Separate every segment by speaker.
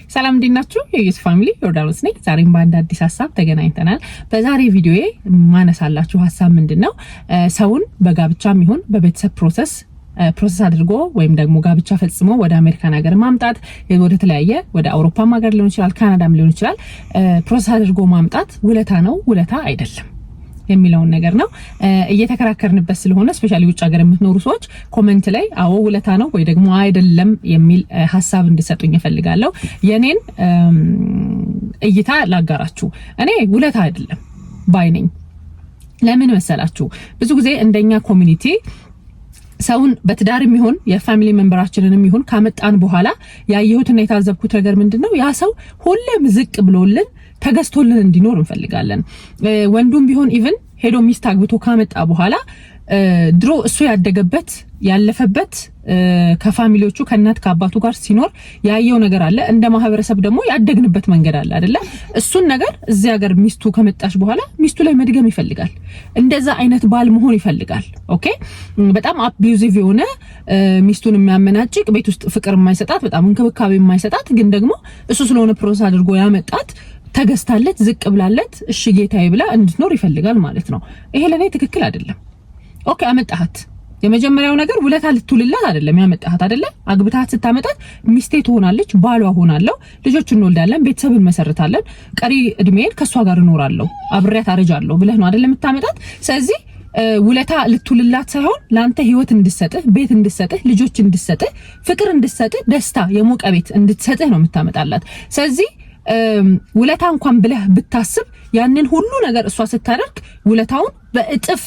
Speaker 1: ሰላም እንዲናችሁ የዩስ ፋሚሊ ዮርዳኖስ ነኝ። ዛሬም በአንድ አዲስ ሐሳብ ተገናኝተናል። በዛሬ ቪዲዮዬ ማነሳላችሁ ሐሳብ ምንድነው? ሰውን በጋብቻም ይሁን በቤተሰብ ፕሮሰስ አድርጎ ወይም ደግሞ ጋብቻ ፈጽሞ ወደ አሜሪካን ሀገር ማምጣት ወደ ተለያየ ወደ አውሮፓም ሀገር ሊሆን ይችላል፣ ካናዳም ሊሆን ይችላል፣ ፕሮሰስ አድርጎ ማምጣት ውለታ ነው ውለታ አይደለም የሚለውን ነገር ነው እየተከራከርንበት ስለሆነ ስፔሻሊ ውጭ ሀገር የምትኖሩ ሰዎች ኮሜንት ላይ አዎ ውለታ ነው ወይ ደግሞ አይደለም የሚል ሐሳብ እንድሰጡኝ እፈልጋለሁ። የኔን እይታ ላጋራችሁ። እኔ ውለታ አይደለም ባይ ነኝ። ለምን መሰላችሁ? ብዙ ጊዜ እንደኛ ኮሚኒቲ ሰውን በትዳርም ይሁን የፋሚሊ ሜምበራችንንም ይሁን ካመጣን በኋላ ያየሁትና የታዘብኩት ነገር ምንድነው? ያ ሰው ሁሌም ዝቅ ብሎልን ተገዝቶልን እንዲኖር እንፈልጋለን። ወንዱም ቢሆን ኢቭን ሄዶ ሚስት አግብቶ ካመጣ በኋላ ድሮ እሱ ያደገበት ያለፈበት ከፋሚሊዎቹ ከእናት ከአባቱ ጋር ሲኖር ያየው ነገር አለ። እንደ ማህበረሰብ ደግሞ ያደግንበት መንገድ አለ አይደለ? እሱን ነገር እዚህ ሀገር ሚስቱ ከመጣች በኋላ ሚስቱ ላይ መድገም ይፈልጋል። እንደዛ አይነት ባል መሆን ይፈልጋል። ኦኬ፣ በጣም አቢዩዚቭ የሆነ ሚስቱን የሚያመናጭቅ ቤት ውስጥ ፍቅር የማይሰጣት በጣም እንክብካቤ የማይሰጣት ግን ደግሞ እሱ ስለሆነ ፕሮሰስ አድርጎ ያመጣት ተገዝታለት ዝቅ ብላለት እሺ ጌታዬ ብላ እንድትኖር ይፈልጋል ማለት ነው። ይሄ ለኔ ትክክል አይደለም። ኦኬ፣ አመጣሃት የመጀመሪያው ነገር ውለታ ልትውልላት አይደለም ያመጣሃት አይደለ? አግብታሃት ስታመጣት ሚስቴ ትሆናለች፣ ባሏ ሆናለሁ፣ ልጆች እንወልዳለን፣ ቤተሰብ እንመሰርታለን፣ ቀሪ እድሜን ከሷ ጋር እኖራለሁ፣ አብሬያት አረጃለሁ ብለህ ነው አይደለም የምታመጣት። ስለዚህ ውለታ ልትውልላት ሳይሆን ላንተ ህይወት እንድትሰጥህ፣ ቤት እንድትሰጥህ፣ ልጆች እንድትሰጥህ፣ ፍቅር እንድትሰጥህ፣ ደስታ የሞቀ ቤት እንድትሰጥህ ነው የምታመጣላት። ስለዚህ ውለታ እንኳን ብለህ ብታስብ ያንን ሁሉ ነገር እሷ ስታደርግ ውለታውን በእጥፍ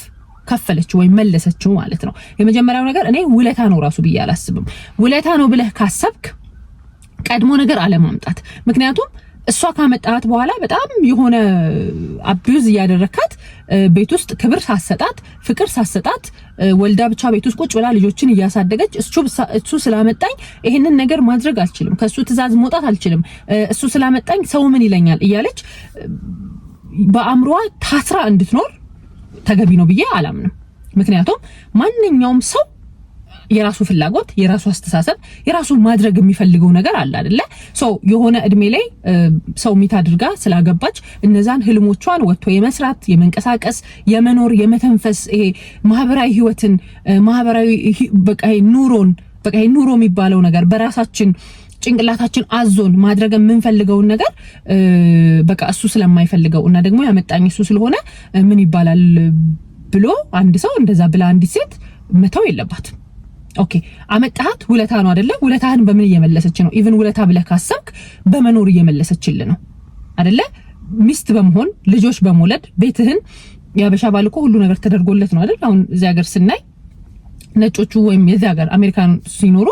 Speaker 1: ከፈለች ወይ መለሰችው ማለት ነው። የመጀመሪያው ነገር እኔ ውለታ ነው ራሱ ብዬ አላስብም። ውለታ ነው ብለህ ካሰብክ ቀድሞ ነገር አለማምጣት። ምክንያቱም እሷ ካመጣት በኋላ በጣም የሆነ አቢዩዝ እያደረካት ቤት ውስጥ ክብር ሳሰጣት፣ ፍቅር ሳሰጣት፣ ወልዳ ብቻ ቤት ውስጥ ቁጭ ብላ ልጆችን እያሳደገች እሱ ስላመጣኝ ይሄንን ነገር ማድረግ አልችልም፣ ከሱ ትዕዛዝ መውጣት አልችልም፣ እሱ ስላመጣኝ ሰው ምን ይለኛል እያለች በአእምሮዋ ታስራ እንድትኖር ተገቢ ነው ብዬ አላምንም። ምክንያቱም ማንኛውም ሰው የራሱ ፍላጎት፣ የራሱ አስተሳሰብ፣ የራሱ ማድረግ የሚፈልገው ነገር አለ አይደለ? የሆነ እድሜ ላይ ሰው ሚት አድርጋ ስላገባች እነዛን ህልሞቿን ወጥቶ የመስራት፣ የመንቀሳቀስ፣ የመኖር፣ የመተንፈስ ይሄ ማህበራዊ ህይወትን ማህበራዊ በቃ ኑሮን በቃ ኑሮ የሚባለው ነገር በራሳችን ጭንቅላታችን አዞን ማድረግ የምንፈልገውን ነገር በቃ እሱ ስለማይፈልገው እና ደግሞ ያመጣኝ እሱ ስለሆነ ምን ይባላል ብሎ አንድ ሰው እንደዛ ብላ አንዲት ሴት መተው የለባትም። ኦኬ፣ አመጣሃት ውለታ ነው አይደለ? ውለታህን በምን እየመለሰች ነው? ኢቭን ውለታ ብለህ ካሰብክ በመኖር እየመለሰችልህ ነው አይደለ? ሚስት በመሆን ልጆች በመውለድ ቤትህን ያበሻ ባል እኮ ሁሉ ነገር ተደርጎለት ነው አይደል? አሁን እዚህ ሀገር ስናይ ነጮቹ ወይም የዚህ ሀገር አሜሪካን ሲኖሩ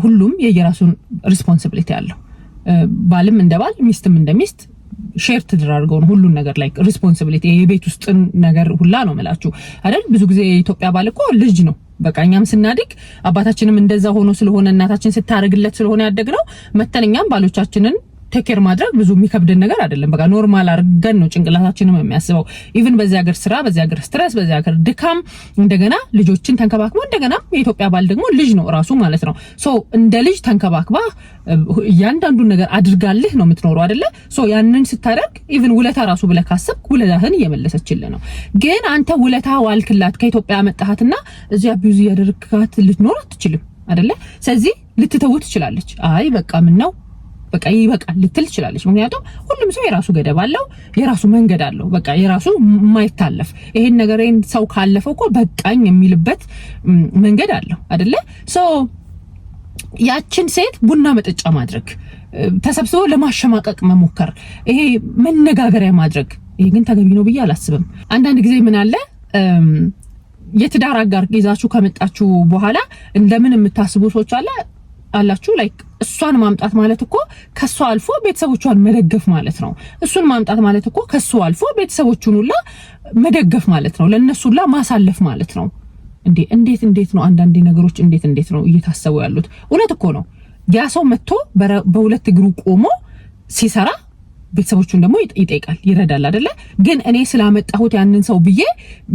Speaker 1: ሁሉም የየራሱን ሪስፖንሲቢሊቲ አለው። ባልም እንደ ባል ሚስትም እንደ ሚስት ሼር ተደራርገው ነው ሁሉን ነገር ላይ ሪስፖንሲቢሊቲ የቤት ውስጥ ነገር ሁላ ነው መላችሁ አይደል? ብዙ ጊዜ የኢትዮጵያ ባል እኮ ልጅ ነው። በቃ እኛም ስናድግ አባታችንም እንደዛ ሆኖ ስለሆነ እናታችን ስታረግለት ስለሆነ ያደግነው መተንኛም ባሎቻችንን ቴኬር ማድረግ ብዙ የሚከብድን ነገር አይደለም። በቃ ኖርማል አርገን ነው ጭንቅላታችንም የሚያስበው። ኢቭን በዚህ ሀገር ስራ፣ በዚህ ሀገር ስትረስ፣ በዚህ ሀገር ድካም እንደገና ልጆችን ተንከባክባ እንደገና የኢትዮጵያ ባል ደግሞ ልጅ ነው ራሱ ማለት ነው። እንደ ልጅ ተንከባክባ እያንዳንዱን ነገር አድርጋልህ ነው የምትኖረው አይደለ? ያንን ስታደርግ ኢቭን ውለታ ራሱ ብለህ ካሰብክ ውለታህን እየመለሰችልህ ነው። ግን አንተ ውለታ ዋልክላት ከኢትዮጵያ መጣሃትና እዚህ አቢዩዝ እያደረግካት ልትኖር አትችልም አይደለ? ስለዚህ ልትተው ትችላለች። አይ በቃ ምን ነው በቃ ይበቃል ልትል ትችላለች። ምክንያቱም ሁሉም ሰው የራሱ ገደብ አለው፣ የራሱ መንገድ አለው፣ በቃ የራሱ የማይታለፍ ይሄን ነገርን ሰው ካለፈው እኮ በቃኝ የሚልበት መንገድ አለው አይደለ? ያችን ሴት ቡና መጠጫ ማድረግ፣ ተሰብስቦ ለማሸማቀቅ መሞከር፣ ይሄ መነጋገሪያ ማድረግ፣ ይሄ ግን ተገቢ ነው ብዬ አላስብም። አንዳንድ ጊዜ ምን አለ የትዳር አጋር ይዛችሁ ከመጣችሁ በኋላ እንደምን የምታስቡ ሰዎች አላችሁ ላይክ እሷን ማምጣት ማለት እኮ ከሷ አልፎ ቤተሰቦቿን መደገፍ ማለት ነው። እሱን ማምጣት ማለት እኮ ከሷ አልፎ ቤተሰቦቹን ሁላ መደገፍ ማለት ነው። ለነሱ ሁላ ማሳለፍ ማለት ነው። እንዴት ነው አንዳንድ ነገሮች እንዴት ነው እየታሰቡ ያሉት? እውነት እኮ ነው። ያ ሰው መጥቶ በሁለት እግሩ ቆሞ ሲሰራ ቤተሰቦቹን ደግሞ ይጠይቃል ይረዳል አይደለ ግን እኔ ስላመጣሁት ያንን ሰው ብዬ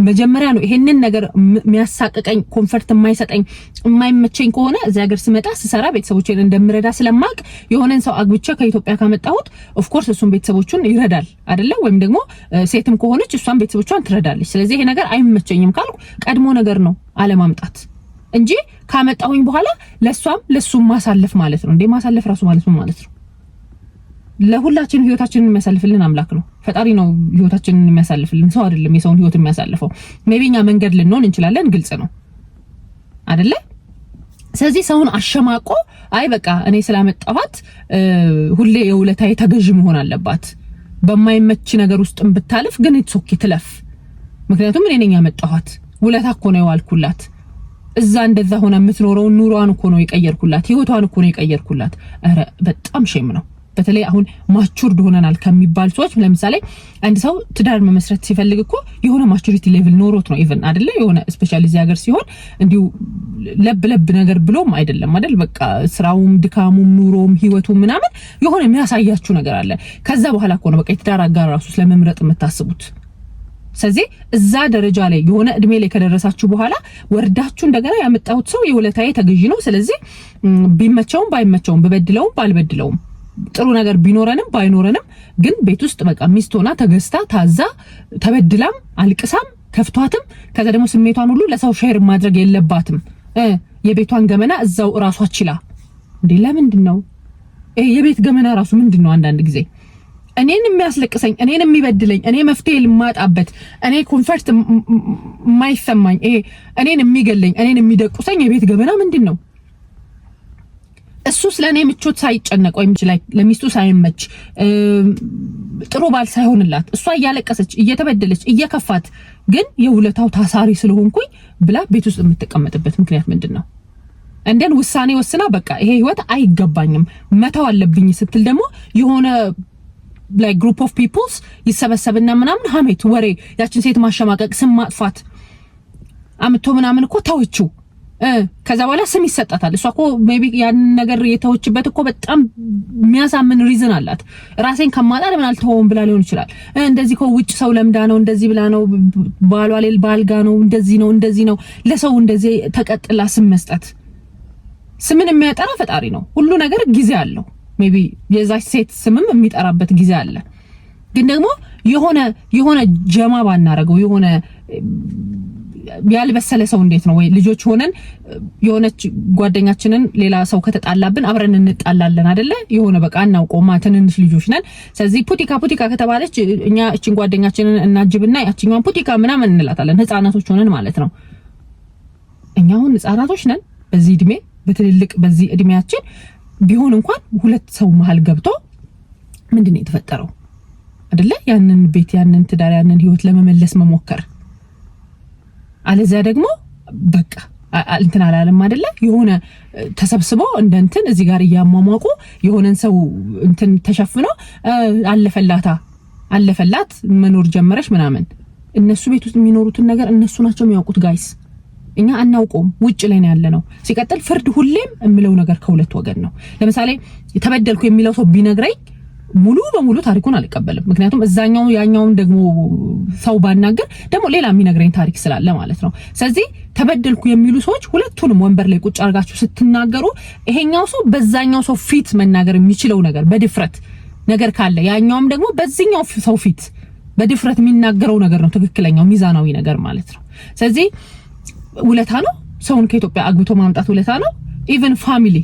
Speaker 1: መጀመሪያ ነው ይሄንን ነገር የሚያሳቀቀኝ ኮንፈርት የማይሰጠኝ የማይመቸኝ ከሆነ እዚያ ሀገር ስመጣ ስሰራ ቤተሰቦቼን እንደምረዳ ስለማቅ የሆነን ሰው አግብቼ ከኢትዮጵያ ካመጣሁት ኦፍ ኮርስ እሱን ቤተሰቦቹን ይረዳል አይደለ ወይም ደግሞ ሴትም ከሆነች እሷን ቤተሰቦቿን ትረዳለች ስለዚህ ይሄ ነገር አይመቸኝም ካልኩ ቀድሞ ነገር ነው አለማምጣት እንጂ ካመጣሁኝ በኋላ ለሱም ማሳለፍ ማለት ነው እንዴ ማሳለፍ ራሱ ማለት ነው ማለት ነው ለሁላችን ህይወታችንን የሚያሳልፍልን አምላክ ነው ፈጣሪ ነው ህይወታችንን የሚያሳልፍልን ሰው አይደለም የሰውን ህይወት የሚያሳልፈው ሜቢኛ መንገድ ልንሆን እንችላለን ግልጽ ነው አይደለ ስለዚህ ሰውን አሸማቆ አይ በቃ እኔ ስላመጣኋት ሁሌ የውለታዬ ተገዥ መሆን አለባት በማይመች ነገር ውስጥም ብታልፍ ግን ኢትስ ኦኬ ትለፍ ምክንያቱም እኔ ነኝ ያመጣኋት ውለታ እኮ ነው ያልኩላት እዛ እንደዛ ሆነ የምትኖረው ኑሯን እኮ ነው የቀየርኩላት ህይወቷን እኮ ነው የቀየርኩላት አረ በጣም ሼም ነው በተለይ አሁን ማቹርድ ሆነናል ከሚባል ሰዎች ለምሳሌ አንድ ሰው ትዳር መመስረት ሲፈልግ እኮ የሆነ ማቹሪቲ ሌቭል ኖሮት ነው ኢቭን አይደለ የሆነ ስፔሻሊ እዚህ ሀገር ሲሆን እንዲሁ ለብ ነገር ብሎም አይደለም አይደል በቃ ስራውም ድካሙም ኑሮም ህይወቱም ምናምን የሆነ የሚያሳያችሁ ነገር አለ ከዛ በኋላ እኮ ነው በቃ የትዳር አጋር ራሱ ስለመምረጥ የምታስቡት ስለዚህ እዛ ደረጃ ላይ የሆነ እድሜ ላይ ከደረሳችሁ በኋላ ወርዳችሁ እንደገና ያመጣሁት ሰው የውለታዬ ተገዢ ነው ስለዚህ ቢመቸውም ባይመቸውም በበድለውም ባልበድለውም ጥሩ ነገር ቢኖረንም ባይኖረንም ግን ቤት ውስጥ በቃ ሚስት ሆና ተገዝታ ታዛ ተበድላም አልቅሳም ከፍቷትም ከዛ ደግሞ ስሜቷን ሁሉ ለሰው ሼር ማድረግ የለባትም የቤቷን ገመና እዛው ራሷ ችላ እንዴ ለምንድን ነው የቤት ገመና ራሱ ምንድነው አንዳንድ ጊዜ እኔን የሚያስለቅሰኝ እኔን የሚበድለኝ እኔ መፍትሄ ልማጣበት እኔ ኮንፈርት ማይሰማኝ እኔን የሚገለኝ እኔን የሚደቁሰኝ የቤት ገመና ምንድነው እሱ ስለኔ ምቾት ሳይጨነቅ ወይም ላይ ለሚስቱ ሳይመች ጥሩ ባል ሳይሆንላት እሷ እያለቀሰች እየተበደለች እየከፋት ግን የውለታው ታሳሪ ስለሆንኩኝ ብላ ቤት ውስጥ የምትቀመጥበት ምክንያት ምንድነው እንደን ውሳኔ ወስና በቃ ይሄ ህይወት አይገባኝም መተው አለብኝ ስትል ደግሞ የሆነ like group of peoples ይሰበሰብና ምናምን ሀሜት ወሬ ያችን ሴት ማሸማቀቅ ስም ማጥፋት አምቶ ምናምን እኮ ተወችው ከዛ በኋላ ስም ይሰጣታል እሷ እኮ ሜቢ ያን ነገር የተወችበት እኮ በጣም የሚያሳምን ሪዝን አላት ራሴን ከማጣ ለምን አልተወውም ብላ ሊሆን ይችላል እንደዚህ እኮ ውጭ ሰው ለምዳ ነው እንደዚህ ብላ ነው ባሏ ሌል ባልጋ ነው እንደዚህ ነው ለሰው እንደዚህ ተቀጥላ ስም መስጠት ስምን የሚያጠራ ፈጣሪ ነው ሁሉ ነገር ጊዜ አለው ሜቢ የዛች ሴት ስምም የሚጠራበት ጊዜ አለ ግን ደግሞ የሆነ ጀማ ባናረገው የሆነ ያልበሰለ ሰው እንዴት ነው ወይ ልጆች ሆነን የሆነች ጓደኛችንን ሌላ ሰው ከተጣላብን አብረን እንጣላለን አይደለ የሆነ በቃ እናውቀውማ ትንንሽ ልጆች ነን ስለዚህ ፑቲካ ከተባለች እኛ እቺን ጓደኛችንን እናጅብና ያቺኛውን ፑቲካ ምናምን እንላታለን ህፃናቶች ሆነን ማለት ነው እኛውን ህፃናቶች ነን በዚህ እድሜ በትልልቅ በዚህ እድሜያችን ቢሆን እንኳን ሁለት ሰው መሃል ገብቶ ምንድነው የተፈጠረው አይደለ ያንን ቤት ያንን ትዳር ያንን ህይወት ለመመለስ መሞከር አለዚያ ደግሞ በቃ እንትን አላለም አይደለ የሆነ ተሰብስበው እንደንትን እዚህ ጋር ያማማቁ የሆነን ሰው እንትን ተሸፍኖ አለፈላት መኖር ጀመረሽ ምናምን እነሱ ቤት ውስጥ የሚኖሩትን ነገር እነሱ ናቸው የሚያውቁት ጋይስ እኛ አናውቀውም ውጭ ላይ ነው ያለነው ሲቀጥል ፍርድ ሁሌም እምለው ነገር ከሁለት ወገን ነው ለምሳሌ ተበደልኩ የሚለው ሰው ቢነግረኝ ሙሉ በሙሉ ታሪኩን አልቀበልም ምክንያቱም እዛኛው ያኛውን ደግሞ ሰው ባናገር ደግሞ ሌላ የሚነግረኝ ታሪክ ስላለ ማለት ነው ስለዚህ ተበደልኩ የሚሉ ሰዎች ሁለቱንም ወንበር ላይ ቁጭ አርጋችሁ ስትናገሩ ይሄኛው ሰው በዛኛው ሰው ፊት መናገር የሚችለው ነገር በድፍረት ነገር ካለ ያኛውም ደግሞ በዚህኛው ሰው ፊት በድፍረት የሚናገረው ነገር ነው ትክክለኛው ሚዛናዊ ነገር ማለት ነው ስለዚህ ውለታ ነው ሰውን ከኢትዮጵያ አግብቶ ማምጣት ውለታ ነው ኢቭን ፋሚሊ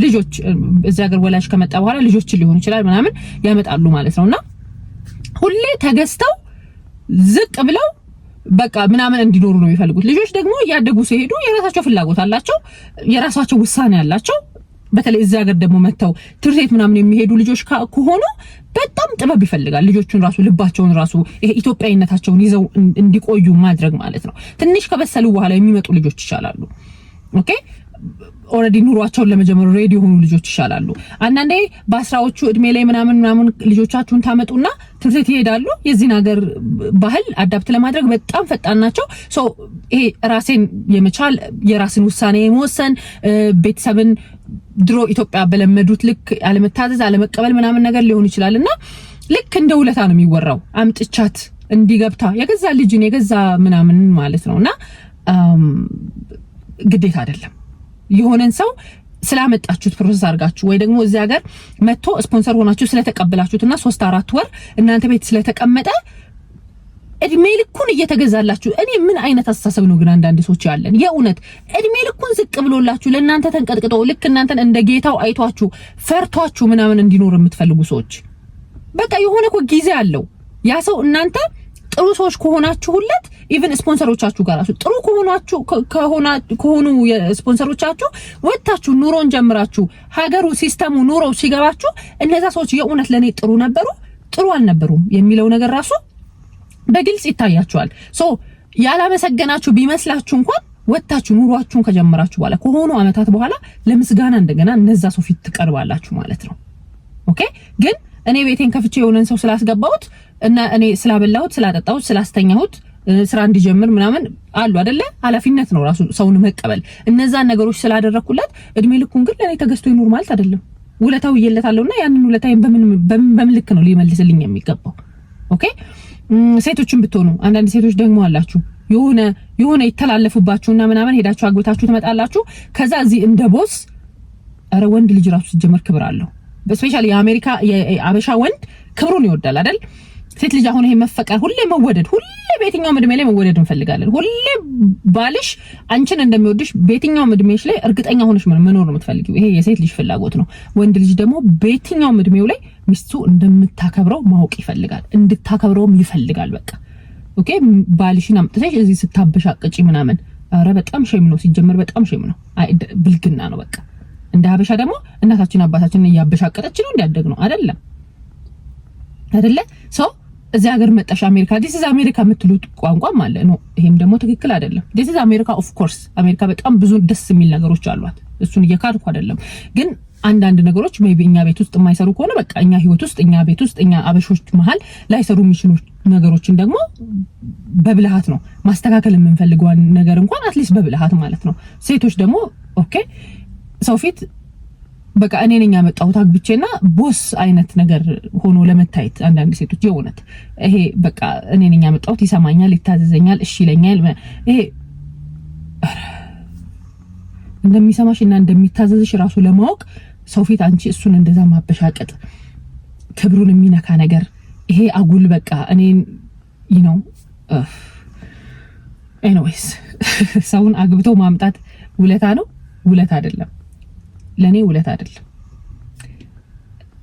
Speaker 1: ልጆች እዚህ ሀገር ወላጅ ከመጣ በኋላ ልጆች ሊሆን ይችላል ምናምን ያመጣሉ ማለት ነውና ሁሌ ተገስተው ዝቅ ብለው በቃ ምናምን እንዲኖሩ ነው የሚፈልጉት ልጆች ደግሞ ያደጉ ሲሄዱ የራሳቸው ፍላጎት አላቸው የራሳቸው ውሳኔ አላቸው በተለይ እዚህ ሀገር ደግሞ መተው ትርሴት ምናምን የሚሄዱ ልጆች ከሆኑ በጣም ጥበብ ይፈልጋል ልጆቹን ራሱ ልባቸውን ራሱ ይሄ ኢትዮጵያዊነታቸውን ይዘው እንዲቆዩ ማድረግ ማለት ነው ትንሽ ከበሰሉ በኋላ የሚመጡ ልጆች ይሻላሉ ኦኬ ኦሬዲ ኑሯቸውን ለመጀመር ሬዲ ሆኑ ልጆች ይሻላሉ አንዳንዴ በአስራዎቹ እድሜ ላይ ምናምን ልጆቻችሁን ታመጡና ትርሴት ይሄዳሉ የዚህ ነገር ባህል አዳፕት ለማድረግ በጣም ፈጣን ናቸው ሶ ይሄ ራስን የመቻል የራስን ውሳኔ መወሰን ቤተሰብን ድሮ ኢትዮጵያ በለመዱት ልክ አለመታዘዝ አለመቀበል ምናምን ነገር ሊሆን ይችላልና ልክ እንደ ውለታ ነው የሚወራው። አምጥቻት እንዲገብታ የገዛ ልጅን የገዛ ምናምን ማለት ነውና ግዴታ አይደለም። የሆነን ሰው ስላመጣችሁት ፕሮሰስ አድርጋችሁ ወይ ደግሞ እዚህ ሀገር መጥቶ ስፖንሰር ሆናችሁ ስለተቀበላችሁትና 3-4 ወር እናንተ ቤት ስለተቀመጠ እድሜ ልኩን እየተገዛላችሁ። እኔ ምን አይነት አስተሳሰብ ነው ግን አንዳንድ ሰዎች ያለን የእውነት እድሜ ልኩን ዝቅ ብሎላችሁ ለእናንተ ተንቀጥቅጠው ልክ እናንተን እንደ ጌታው አይቷችሁ ፈርቷችሁ ምናምን እንዲኖር የምትፈልጉ ሰዎች በቃ የሆነ እኮ ጊዜ አለው ያ ሰው። እናንተ ጥሩ ሰዎች ከሆናችሁለት ኢቭን ስፖንሰሮቻችሁ ጋር ጥሩ ከሆኑ የስፖንሰሮቻችሁ ወጣችሁ ኑሮን ጀምራችሁ ሀገሩ ሲስተሙ ኑሮ ሲገባችሁ እነዛ ሰዎች የእውነት ለኔ ጥሩ ነበሩ ጥሩ አልነበሩም የሚለው ነገር ራሱ በግልጽ ይታያችኋል። ያላመሰገናችሁ ቢመስላችሁ እንኳን ወጣችሁ ኑሯችሁን ከጀመራችሁ በኋላ ከሆኑ አመታት በኋላ ለምስጋና እንደገና እነዛ ሰው ፊት ትቀርባላችሁ ማለት ነው። ኦኬ ግን እኔ ቤቴን ከፍቼ የሆነን ሰው ስላስገባሁት እና እኔ ስላበላሁት ስላጠጣሁት ስላስተኛሁት ስራ እንዲጀምር ምናምን አሉ አይደለ? ኃላፊነት ነው ራሱ ሰውን መቀበል። እነዛን ነገሮች ስላደረኩለት እድሜ ልኩን ግን ለኔ ተገዝቶ ይኖር ማለት አይደለም። ውለታው ይየለታለውና ያንን ውለታዬን በምን ልክ ነው ሊመልስልኝ የሚገባው? ኦኬ ሴቶችን ብትሆኑ አንዳንድ ሴቶች ደግሞ አላችሁ የሆነ ይተላለፉባችሁና ምናምን ሄዳችሁ አግብታችሁ ትመጣላችሁ። ከዛ እዚህ እንደ ቦስ አረ ወንድ ልጅ ራሱ ሲጀመር ክብር አለው። በስፔሻሊ የአሜሪካ የአበሻ ወንድ ክብሩን ይወዳል አይደል? ሴት ልጅ አሁን ይሄ መፈቀር ሁሌ መወደድ ሁሌ በየትኛውም እድሜ ላይ መወደድ እንፈልጋለን። ሁሌ ባልሽ አንቺን እንደሚወድሽ በየትኛውም እድሜሽ ላይ እርግጠኛ ሆነሽ መኖር ነው የምትፈልጊው። ይሄ የሴት ልጅ ፍላጎት ነው። ወንድ ልጅ ደግሞ በየትኛውም እድሜው ላይ ሚስቱ እንደምታከብረው ማወቅ ይፈልጋል፣ እንድታከብረውም ይፈልጋል። በቃ ኦኬ ባልሽን አምጥተሽ እዚህ ስታበሻቅጪ ምናምን አረ በጣም ሼም ነው ሲጀመር፣ በጣም ሼም ነው፣ ብልግና ነው። በቃ እንደ ሀበሻ ደግሞ እናታችን አባታችንን እያበሻቀጠች ነው እንዲያደግ ነው አይደለም ሰው እዚህ ሀገር መጣሽ አሜሪካ ዲስ ኢዝ አሜሪካ የምትሉት ቋንቋም አለ ነው። ይሄም ደግሞ ትክክል አይደለም። ዲስ ኢዝ አሜሪካ ኦፍ ኮርስ አሜሪካ በጣም ብዙ ደስ የሚል ነገሮች አሏት። እሱን እየካድኩ አይደለም። ግን አንዳንድ ነገሮች ሜቢ እኛ ቤት ውስጥ የማይሰሩ ከሆነ በቃ እኛ ህይወት ውስጥ እኛ ቤት ውስጥ እኛ አበሾች መሃል ላይሰሩ የሚችሉ ነገሮችን ደግሞ በብልሃት ነው ማስተካከል የምንፈልገው ነገር እንኳን አትሊስት በብልሃት ማለት ነው። ሴቶች ደግሞ ኦኬ ሰው ፊት በቃ እኔ ነኝ ያመጣሁት አግብቼና ቦስ አይነት ነገር ሆኖ ለመታየት አንዳንድ ሴቶች የእውነት ይሄ በቃ እኔ ነኝ ያመጣሁት ይሰማኛል፣ ይታዘዘኛል፣ እሺ ይለኛል። ይሄ እንደሚሰማሽና እንደሚታዘዝሽ ራሱ ለማወቅ ሰው ፊት አንቺ እሱን እንደዛ ማበሻቀጥ ክብሩን የሚነካ ነገር ይሄ አጉል በቃ እኔ ኤኒዌይስ ሰውን አግብቶ ማምጣት ውለታ ነው? ውለታ አይደለም። ለኔ ውለታ አይደለም።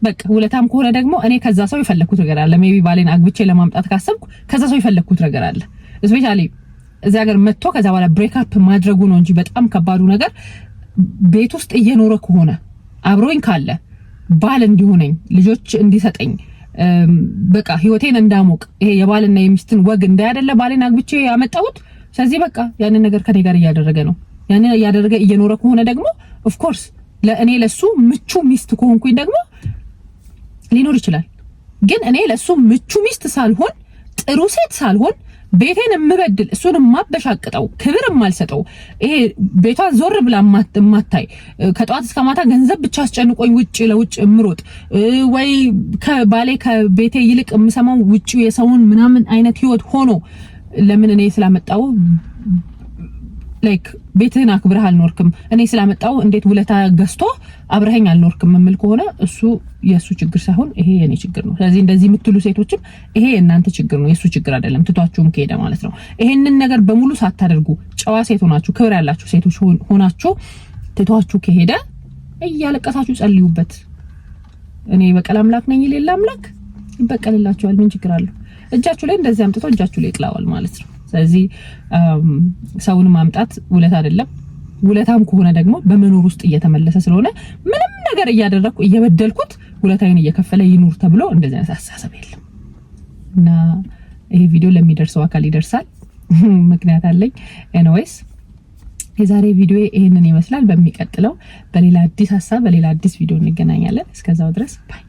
Speaker 1: በቃ ውለታም ከሆነ ደግሞ እኔ ከዛ ሰው የፈለኩት ነገር አለ። ሜቢ ባሌን አግብቼ ለማምጣት ካሰብኩ ከዛ ሰው የፈለኩት ነገር አለ። ስፔሻሊ እዚህ ሀገር መጥቶ ከዛ በኋላ ብሬክ አፕ ማድረጉ ነው እንጂ በጣም ከባዱ ነገር ቤት ውስጥ እየኖረ ከሆነ አብሮኝ ካለ ባል እንዲሆነኝ ልጆች እንዲሰጠኝ በቃ ህይወቴን እንዳሞቅ ይሄ የባልና የሚስትን ወግ እንዳያደለ ባሌን አግብቼ ያመጣሁት። ስለዚህ በቃ ያንን ነገር ከኔ ጋር እያደረገ ነው። ያንን እያደረገ እየኖረ ከሆነ ደግሞ ኦፍ ኮርስ ለእኔ ለሱ ምቹ ሚስት ከሆንኩኝ ደግሞ ሊኖር ይችላል። ግን እኔ ለሱ ምቹ ሚስት ሳልሆን ጥሩ ሴት ሳልሆን ቤቴን የምበድል እሱን የማበሻቅጠው ክብር የማልሰጠው ይሄ ቤቷን ዞር ብላ ማታይ ከጧት እስከ ማታ ገንዘብ ብቻ አስጨንቆኝ ውጪ ለውጭ እምሮጥ ወይ ከባሌ ከቤቴ ይልቅ የምሰማው ውጪ የሰውን ምናምን አይነት ህይወት ሆኖ ለምን እኔ ስላመጣው ላይክ ቤትህን አክብረህ አልኖርክም እኔ ስላመጣው እንዴት ውለታ ገዝቶ አብረኸኝ አልኖርክም የምል ከሆነ እሱ የሱ ችግር ሳይሆን ይሄ የኔ ችግር ነው። ስለዚህ እንደዚህ የምትሉ ሴቶችም ይሄ የእናንተ ችግር ነው፣ የሱ ችግር አይደለም። ትቷችሁም ከሄደ ማለት ነው። ይሄንን ነገር በሙሉ ሳታደርጉ ጨዋ ሴት ሆናችሁ ክብር ያላችሁ ሴቶች ሆናችሁ ትቷችሁ ከሄደ እያለቀሳችሁ ጸልዩበት። እኔ በቀል አምላክ ነኝ ሌላ አምላክ ይበቀልላችኋል። ምን ችግር አለው? እጃችሁ ላይ እንደዚህ አምጥቶ እጃችሁ ላይ ይጥላዋል ማለት ነው። ስለዚህ ሰውን ማምጣት ውለታ አይደለም። ውለታም ከሆነ ደግሞ በመኖር ውስጥ እየተመለሰ ስለሆነ ምንም ነገር እያደረኩ እየበደልኩት ውለታዬን እየከፈለ ይኑር ተብሎ እንደዚህ አይነት አስተሳሰብ የለም። እና ይሄ ቪዲዮ ለሚደርሰው አካል ይደርሳል፣ ምክንያት አለኝ። ኤኒዌይስ የዛሬ ቪዲዮ ይሄንን ይመስላል። በሚቀጥለው በሌላ አዲስ ሀሳብ በሌላ አዲስ ቪዲዮ እንገናኛለን። እስከዛው ድረስ ባይ